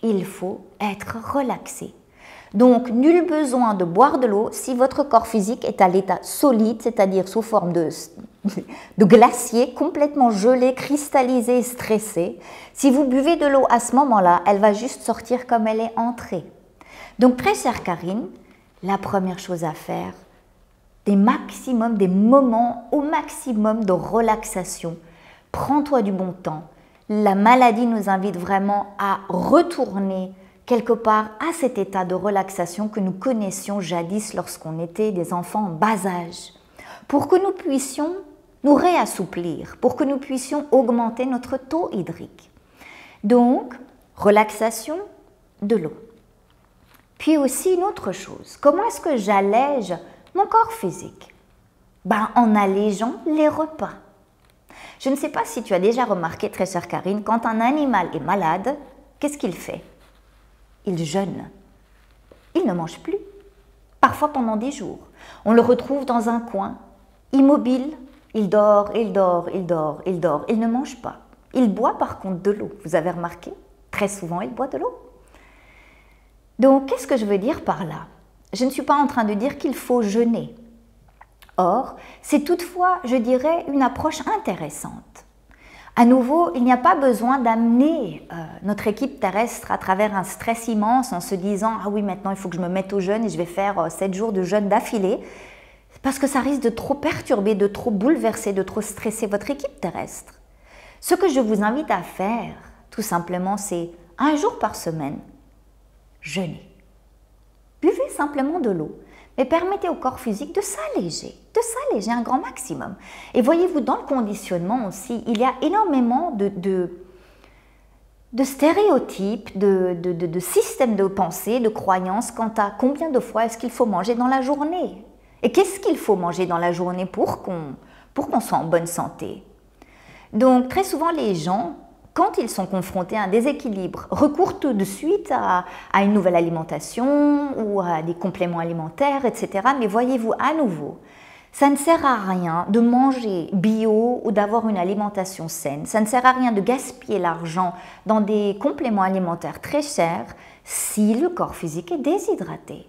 il faut être relaxé. Donc, nul besoin de boire de l'eau si votre corps physique est à l'état solide, c'est-à-dire sous forme de glacier, complètement gelé, cristallisé, stressé. Si vous buvez de l'eau à ce moment-là, elle va juste sortir comme elle est entrée. Donc, très chère Karine, la première chose à faire, des moments au maximum de relaxation. Prends-toi du bon temps. La maladie nous invite vraiment à retourner quelque part à cet état de relaxation que nous connaissions jadis lorsqu'on était des enfants en bas âge, pour que nous puissions nous réassouplir, pour que nous puissions augmenter notre taux hydrique. Donc, relaxation, de l'eau. Puis aussi une autre chose, comment est-ce que j'allège mon corps physique? Ben, en allégeant les repas. Je ne sais pas si tu as déjà remarqué, très chère Karine, quand un animal est malade, qu'est-ce qu'il fait? Il jeûne. Il ne mange plus. Parfois pendant des jours. On le retrouve dans un coin, immobile. Il dort, il dort, il dort, il dort. Il ne mange pas. Il boit par contre de l'eau. Vous avez remarqué? Très souvent, il boit de l'eau. Donc, qu'est-ce que je veux dire par là? Je ne suis pas en train de dire qu'il faut jeûner. Or, c'est toutefois, je dirais, une approche intéressante. À nouveau, il n'y a pas besoin d'amener notre équipe terrestre à travers un stress immense en se disant « Ah oui, maintenant il faut que je me mette au jeûne et je vais faire 7 jours de jeûne d'affilée » parce que ça risque de trop perturber, de trop bouleverser, de trop stresser votre équipe terrestre. Ce que je vous invite à faire, tout simplement, c'est 1 jour par semaine, jeûner. Buvez simplement de l'eau, mais permettez au corps physique de s'alléger un grand maximum. Et voyez-vous, dans le conditionnement aussi, il y a énormément de stéréotypes, de systèmes de pensée, de croyances quant à combien de fois est-ce qu'il faut manger dans la journée. Et qu'est-ce qu'il faut manger dans la journée pour qu'on soit en bonne santé. Donc, très souvent, les gens, quand ils sont confrontés à un déséquilibre, recourent tout de suite à une nouvelle alimentation ou à des compléments alimentaires, etc. Mais voyez-vous, à nouveau, ça ne sert à rien de manger bio ou d'avoir une alimentation saine. Ça ne sert à rien de gaspiller l'argent dans des compléments alimentaires très chers si le corps physique est déshydraté.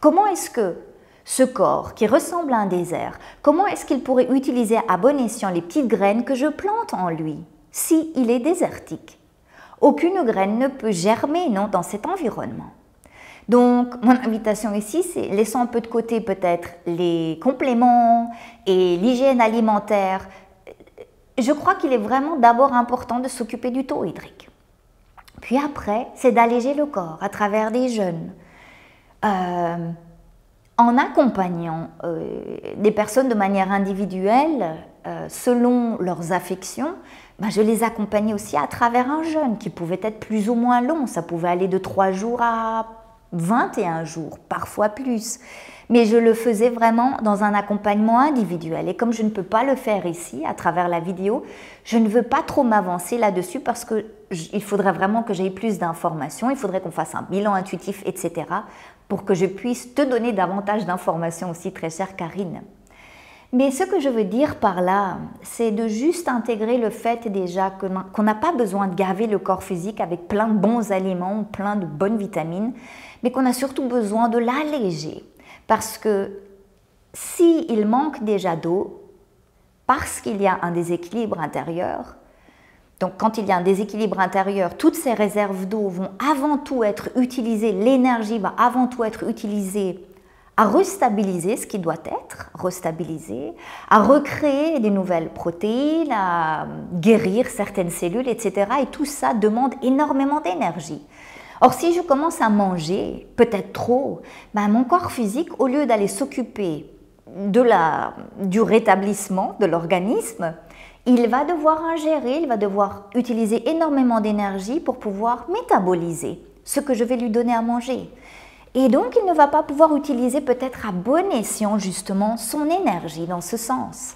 Comment est-ce que ce corps qui ressemble à un désert, comment est-ce qu'il pourrait utiliser à bon escient les petites graines que je plante en lui si il est désertique? Aucune graine ne peut germer, non, dans cet environnement. Donc, mon invitation ici, c'est laissons un peu de côté peut-être les compléments et l'hygiène alimentaire. Je crois qu'il est vraiment d'abord important de s'occuper du taux hydrique. Puis après, c'est d'alléger le corps à travers des jeûnes. En accompagnant des personnes de manière individuelle, selon leurs affections, ben, je les accompagnais aussi à travers un jeûne qui pouvait être plus ou moins long. Ça pouvait aller de 3 jours à 21 jours, parfois plus. Mais je le faisais vraiment dans un accompagnement individuel. Et comme je ne peux pas le faire ici, à travers la vidéo, je ne veux pas trop m'avancer là-dessus parce qu'il faudrait vraiment que j'aie plus d'informations. Il faudrait qu'on fasse un bilan intuitif, etc. pour que je puisse te donner davantage d'informations aussi, très chère Karine. Mais ce que je veux dire par là, c'est de juste intégrer le fait déjà qu'on n'a pas besoin de gaver le corps physique avec plein de bons aliments, plein de bonnes vitamines, mais qu'on a surtout besoin de l'alléger. Parce que s'il manque déjà d'eau, parce qu'il y a un déséquilibre intérieur, donc quand il y a un déséquilibre intérieur, toutes ces réserves d'eau vont avant tout être utilisées, l'énergie va avant tout être utilisée à restabiliser ce qui doit être restabilisé, à recréer des nouvelles protéines, à guérir certaines cellules, etc. Et tout ça demande énormément d'énergie. Or, si je commence à manger, peut-être trop, ben mon corps physique, au lieu d'aller s'occuper du rétablissement de l'organisme, il va devoir ingérer, il va devoir utiliser énormément d'énergie pour pouvoir métaboliser ce que je vais lui donner à manger. Et donc, il ne va pas pouvoir utiliser peut-être à bon escient justement son énergie dans ce sens.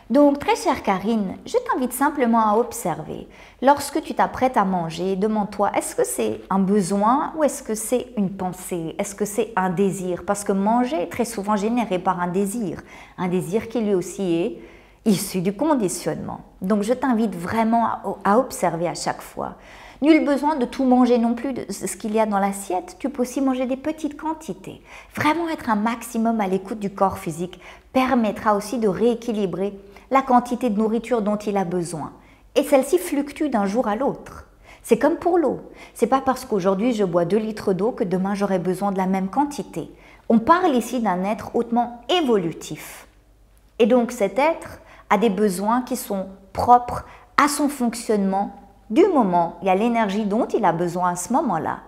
Donc, très chère Karine, je t'invite simplement à observer. Lorsque tu t'apprêtes à manger, demande-toi, est-ce que c'est un besoin ou est-ce que c'est une pensée? Est-ce que c'est un désir? Parce que manger est très souvent généré par un désir qui lui aussi est issu du conditionnement. Donc, je t'invite vraiment à observer à chaque fois. Nul besoin de tout manger non plus de ce qu'il y a dans l'assiette. Tu peux aussi manger des petites quantités. Vraiment être un maximum à l'écoute du corps physique permettra aussi de rééquilibrer la quantité de nourriture dont il a besoin. Et celle-ci fluctue d'un jour à l'autre. C'est comme pour l'eau. C'est pas parce qu'aujourd'hui je bois 2 litres d'eau que demain j'aurai besoin de la même quantité. On parle ici d'un être hautement évolutif. Et donc cet être a des besoins qui sont propres à son fonctionnement du moment. Il y a l'énergie dont il a besoin à ce moment-là.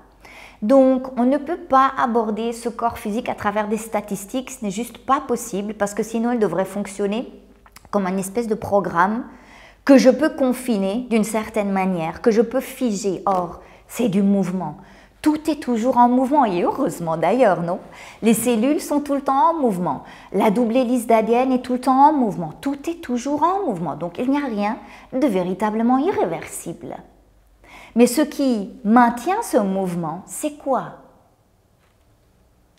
Donc, on ne peut pas aborder ce corps physique à travers des statistiques, ce n'est juste pas possible parce que sinon il devrait fonctionner comme une espèce de programme que je peux confiner d'une certaine manière, que je peux figer. Or, c'est du mouvement. Tout est toujours en mouvement et heureusement d'ailleurs, non? Les cellules sont tout le temps en mouvement. La double hélice d'ADN est tout le temps en mouvement. Tout est toujours en mouvement. Donc, il n'y a rien de véritablement irréversible. Mais ce qui maintient ce mouvement, c'est quoi?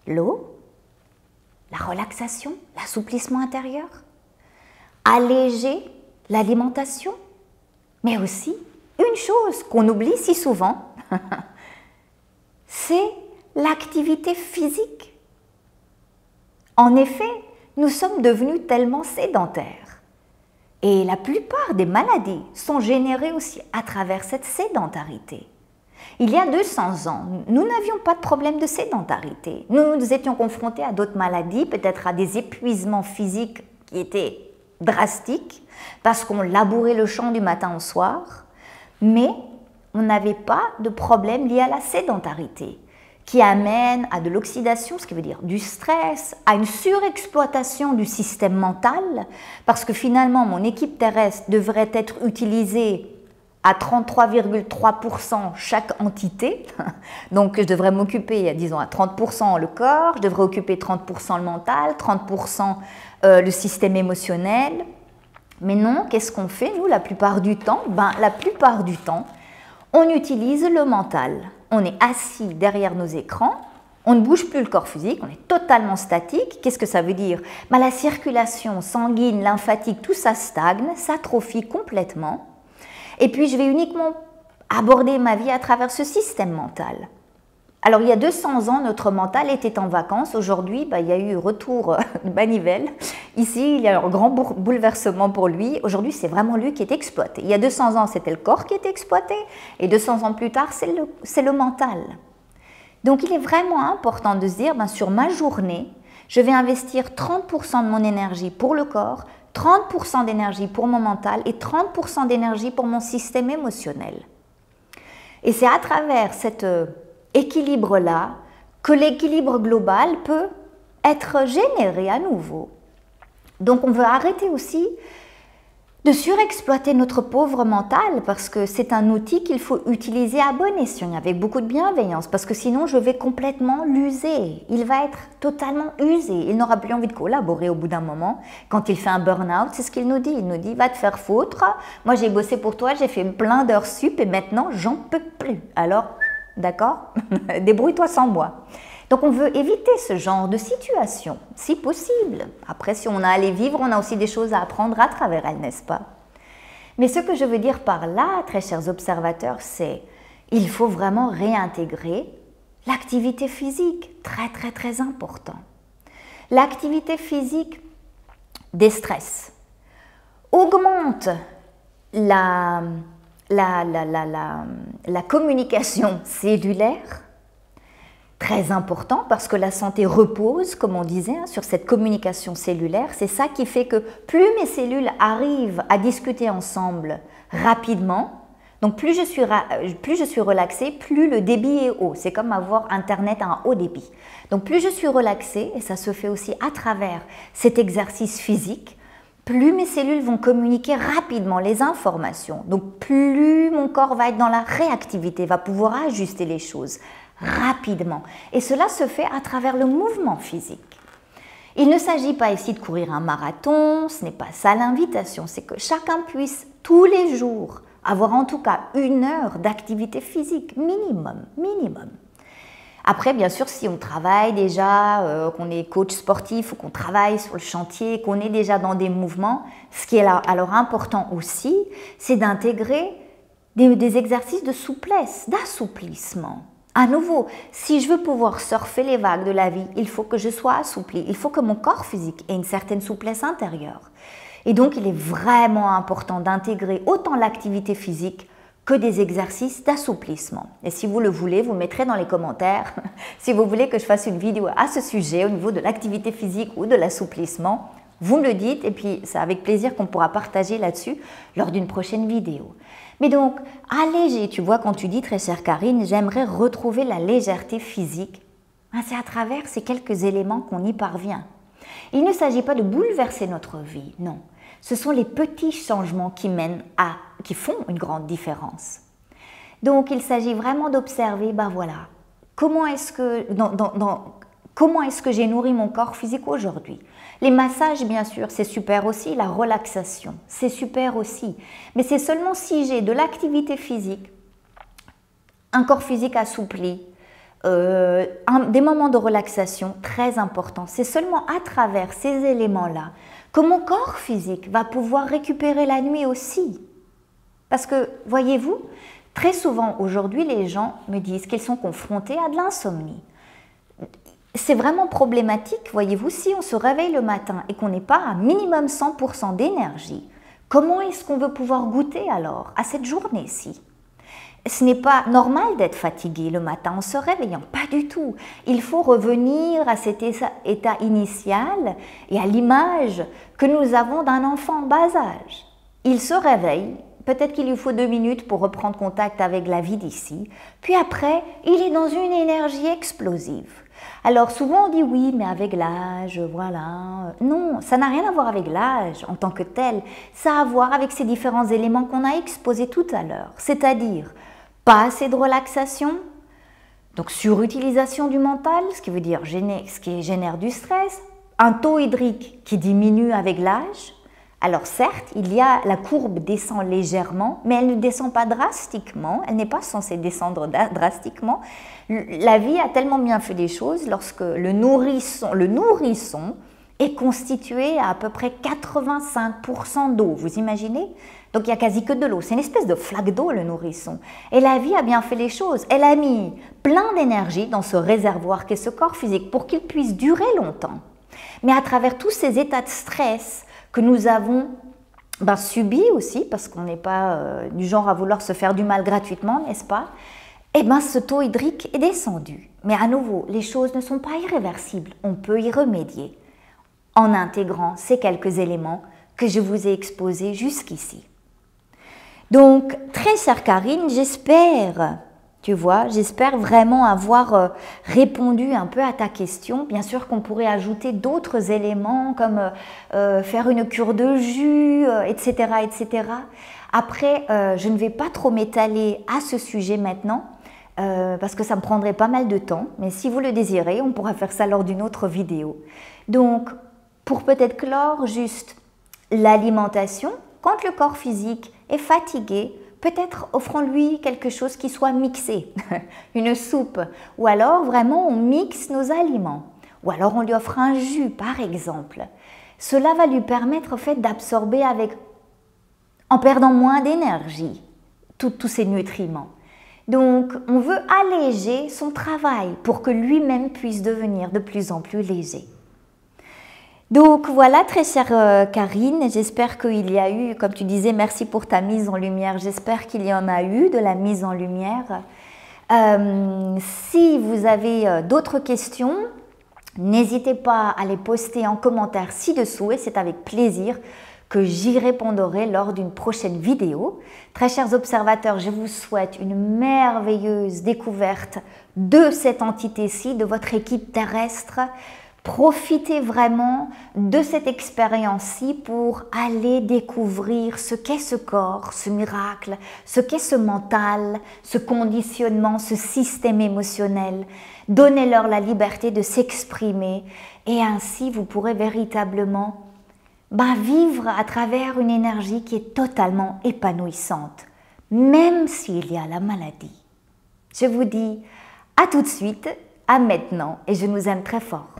L'eau, la relaxation, l'assouplissement intérieur, alléger l'alimentation, mais aussi une chose qu'on oublie si souvent, c'est l'activité physique. En effet, nous sommes devenus tellement sédentaires. Et la plupart des maladies sont générées aussi à travers cette sédentarité. Il y a 200 ans, nous n'avions pas de problème de sédentarité. Nous étions confrontés à d'autres maladies, peut-être à des épuisements physiques qui étaient drastiques, parce qu'on labourait le champ du matin au soir, mais on n'avait pas de problème lié à la sédentarité, qui amène à de l'oxydation, ce qui veut dire du stress, à une surexploitation du système mental, parce que finalement, mon équipe terrestre devrait être utilisée à 33,3% chaque entité. Donc, je devrais m'occuper, disons, à 30% le corps, je devrais occuper 30% le mental, 30% le système émotionnel. Mais non, qu'est-ce qu'on fait, nous, la plupart du temps? La plupart du temps, on utilise le mental. On est assis derrière nos écrans, on ne bouge plus le corps physique, on est totalement statique. Qu'est-ce que ça veut dire? La circulation sanguine, lymphatique, tout ça stagne, s'atrophie complètement. Et puis, je vais uniquement aborder ma vie à travers ce système mental. Alors, il y a 200 ans, notre mental était en vacances. Aujourd'hui, il y a eu retour de manivelle. Ici, il y a un grand bouleversement pour lui. Aujourd'hui, c'est vraiment lui qui est exploité. Il y a 200 ans, c'était le corps qui était exploité. Et 200 ans plus tard, c'est le mental. Donc, il est vraiment important de se dire, sur ma journée, je vais investir 30% de mon énergie pour le corps, 30% d'énergie pour mon mental et 30% d'énergie pour mon système émotionnel. Et c'est à travers cet équilibre-là que l'équilibre global peut être généré à nouveau. Donc on veut arrêter aussi de surexploiter notre pauvre mental parce que c'est un outil qu'il faut utiliser à bon escient, avec beaucoup de bienveillance, parce que sinon je vais complètement l'user. Il va être totalement usé, il n'aura plus envie de collaborer au bout d'un moment. Quand il fait un burn-out, c'est ce qu'il nous dit, va te faire foutre, moi j'ai bossé pour toi, j'ai fait plein d'heures sup et maintenant j'en peux plus. Alors, d'accord, débrouille-toi sans moi. Donc on veut éviter ce genre de situation, si possible. Après, si on a à les vivre, on a aussi des choses à apprendre à travers elles, n'est-ce pas? Mais ce que je veux dire par là, très chers observateurs, c'est il faut vraiment réintégrer l'activité physique, très très très important. L'activité physique déstresse, augmente la communication cellulaire, très important parce que la santé repose, comme on disait, sur cette communication cellulaire. C'est ça qui fait que plus mes cellules arrivent à discuter ensemble rapidement, donc plus je suis relaxée, plus le débit est haut. C'est comme avoir Internet à un haut débit. Donc plus je suis relaxée, et ça se fait aussi à travers cet exercice physique, plus mes cellules vont communiquer rapidement les informations. Donc plus mon corps va être dans la réactivité, va pouvoir ajuster les choses rapidement. Et cela se fait à travers le mouvement physique. Il ne s'agit pas ici de courir un marathon, ce n'est pas ça l'invitation, c'est que chacun puisse tous les jours avoir en tout cas 1 heure d'activité physique, minimum. Après, bien sûr, si on travaille déjà, qu'on est coach sportif ou qu'on travaille sur le chantier, qu'on est déjà dans des mouvements, ce qui est alors important aussi, c'est d'intégrer des exercices de souplesse, d'assouplissement. À nouveau, si je veux pouvoir surfer les vagues de la vie, il faut que je sois assouplie, il faut que mon corps physique ait une certaine souplesse intérieure. Et donc, il est vraiment important d'intégrer autant l'activité physique que des exercices d'assouplissement. Et si vous le voulez, vous mettrez dans les commentaires si vous voulez que je fasse une vidéo à ce sujet au niveau de l'activité physique ou de l'assouplissement. Vous me le dites et puis c'est avec plaisir qu'on pourra partager là-dessus lors d'une prochaine vidéo. Mais donc, alléger, tu vois, quand tu dis, très chère Karine, j'aimerais retrouver la légèreté physique, c'est à travers ces quelques éléments qu'on y parvient. Il ne s'agit pas de bouleverser notre vie, non. Ce sont les petits changements qui font une grande différence. Donc, il s'agit vraiment d'observer, voilà, comment est-ce que j'ai nourri mon corps physique aujourd'hui? Les massages, bien sûr, c'est super aussi. La relaxation, c'est super aussi. Mais c'est seulement si j'ai de l'activité physique, un corps physique assoupli, des moments de relaxation très importants. C'est seulement à travers ces éléments-là que mon corps physique va pouvoir récupérer la nuit aussi. Parce que, voyez-vous, très souvent aujourd'hui, les gens me disent qu'ils sont confrontés à de l'insomnie. C'est vraiment problématique, voyez-vous, si on se réveille le matin et qu'on n'est pas à minimum 100% d'énergie, comment est-ce qu'on veut pouvoir goûter alors à cette journée-ci? Ce n'est pas normal d'être fatigué le matin en se réveillant, pas du tout. Il faut revenir à cet état initial et à l'image que nous avons d'un enfant en bas âge. Il se réveille, peut-être qu'il lui faut 2 minutes pour reprendre contact avec la vie d'ici, puis après, il est dans une énergie explosive. Alors souvent on dit oui, mais avec l'âge, voilà. Non, ça n'a rien à voir avec l'âge en tant que tel. Ça a à voir avec ces différents éléments qu'on a exposés tout à l'heure. C'est-à-dire pas assez de relaxation, donc surutilisation du mental, ce qui veut dire ce qui génère du stress, un taux hydrique qui diminue avec l'âge. Alors certes, la courbe descend légèrement, mais elle ne descend pas drastiquement, elle n'est pas censée descendre drastiquement. La vie a tellement bien fait les choses lorsque le nourrisson est constitué à peu près 85% d'eau, vous imaginez? Donc il n'y a quasi que de l'eau, c'est une espèce de flaque d'eau le nourrisson. Et la vie a bien fait les choses, elle a mis plein d'énergie dans ce réservoir qu'est ce corps physique pour qu'il puisse durer longtemps. Mais à travers tous ces états de stress que nous avons subis aussi, parce qu'on n'est pas du genre à vouloir se faire du mal gratuitement, n'est-ce pas? Ce taux hydrique est descendu. Mais à nouveau, les choses ne sont pas irréversibles, on peut y remédier en intégrant ces quelques éléments que je vous ai exposés jusqu'ici. Donc, très chère Karine, j'espère Tu vois, j'espère vraiment avoir répondu un peu à ta question. Bien sûr qu'on pourrait ajouter d'autres éléments comme faire une cure de jus, etc., etc. Après, je ne vais pas trop m'étaler à ce sujet maintenant parce que ça me prendrait pas mal de temps. Mais si vous le désirez, on pourra faire ça lors d'une autre vidéo. Donc, pour peut-être clore, juste l'alimentation, quand le corps physique est fatigué, peut-être offrons-lui quelque chose qui soit mixé, une soupe, ou alors vraiment on mixe nos aliments, ou alors on lui offre un jus par exemple. Cela va lui permettre en fait d'absorber en perdant moins d'énergie, tous ces nutriments. Donc on veut alléger son travail pour que lui-même puisse devenir de plus en plus léger. Donc voilà, très chère Karine, j'espère qu'il y a eu, comme tu disais, merci pour ta mise en lumière, j'espère qu'il y en a eu de la mise en lumière. Si vous avez d'autres questions, n'hésitez pas à les poster en commentaire ci-dessous et c'est avec plaisir que j'y répondrai lors d'une prochaine vidéo. Très chers observateurs, je vous souhaite une merveilleuse découverte de cette entité-ci, de votre équipe terrestre. Profitez vraiment de cette expérience-ci pour aller découvrir ce qu'est ce corps, ce miracle, ce qu'est ce mental, ce conditionnement, ce système émotionnel. Donnez-leur la liberté de s'exprimer et ainsi vous pourrez véritablement vivre à travers une énergie qui est totalement épanouissante, même s'il y a la maladie. Je vous dis à tout de suite, à maintenant et je nous aime très fort.